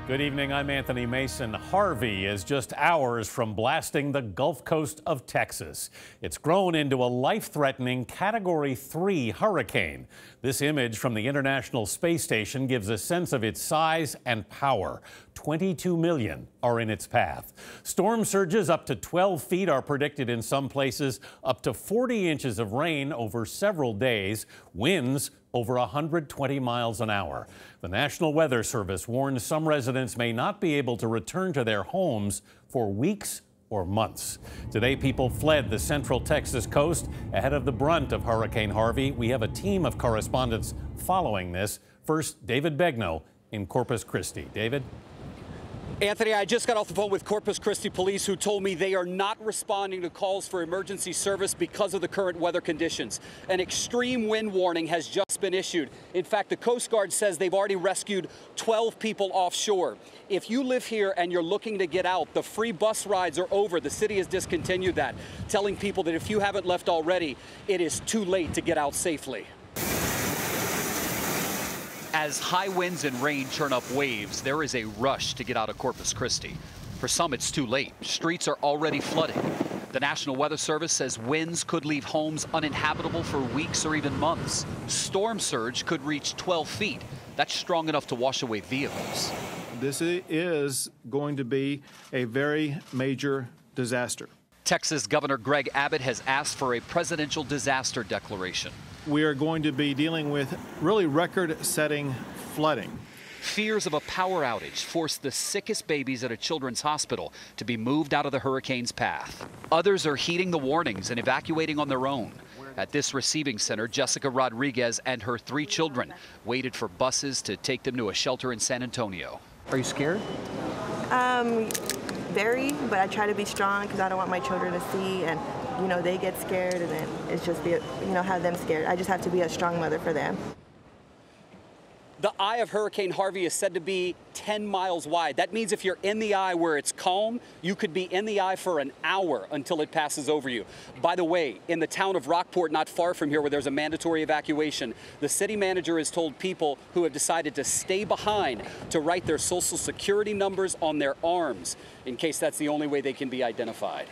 Good evening, I'm Anthony Mason. Harvey is just hours from blasting the Gulf Coast of Texas. It's grown into a life-threatening Category 3 hurricane. This image from the International Space Station gives a sense of its size and power. 22 million are in its path. Storm surges up to 12 feet are predicted in some places, up to 40 inches of rain over several days, winds over 120 miles an hour. The National Weather Service warns some residents may not be able to return to their homes for weeks or months. Today, people fled the central Texas coast ahead of the brunt of Hurricane Harvey. We have a team of correspondents following this. First, David Begnaud in Corpus Christi. David? Anthony, I just got off the phone with Corpus Christi police who told me they are not responding to calls for emergency service because of the current weather conditions. An extreme wind warning has just been issued. In fact, the Coast Guard says they've already rescued 12 people offshore. If you live here and you're looking to get out, the free bus rides are over. The city has discontinued that, telling people that if you haven't left already, it is too late to get out safely. As high winds and rain churn up waves, there is a rush to get out of Corpus Christi. For some, it's too late. Streets are already flooding. The National Weather Service says winds could leave homes uninhabitable for weeks or even months. Storm surge could reach 12 feet. That's strong enough to wash away vehicles. This is going to be a very major disaster. Texas Governor Greg Abbott has asked for a presidential disaster declaration. We are going to be dealing with really record-setting flooding. Fears of a power outage forced the sickest babies at a children's hospital to be moved out of the hurricane's path. Others are heeding the warnings and evacuating on their own. At this receiving center, Jessica Rodriguez and her 3 children waited for buses to take them to a shelter in San Antonio. Are you scared? Very, but I try to be strong because I don't want my children to see and, they get scared and then it's just have them scared. I just have to be a strong mother for them. The eye of Hurricane Harvey is said to be 10 miles wide. That means if you're in the eye where it's calm, you could be in the eye for an hour until it passes over you. By the way, in the town of Rockport, not far from here, where there's a mandatory evacuation, the city manager has told people who have decided to stay behind to write their social security numbers on their arms in case that's the only way they can be identified.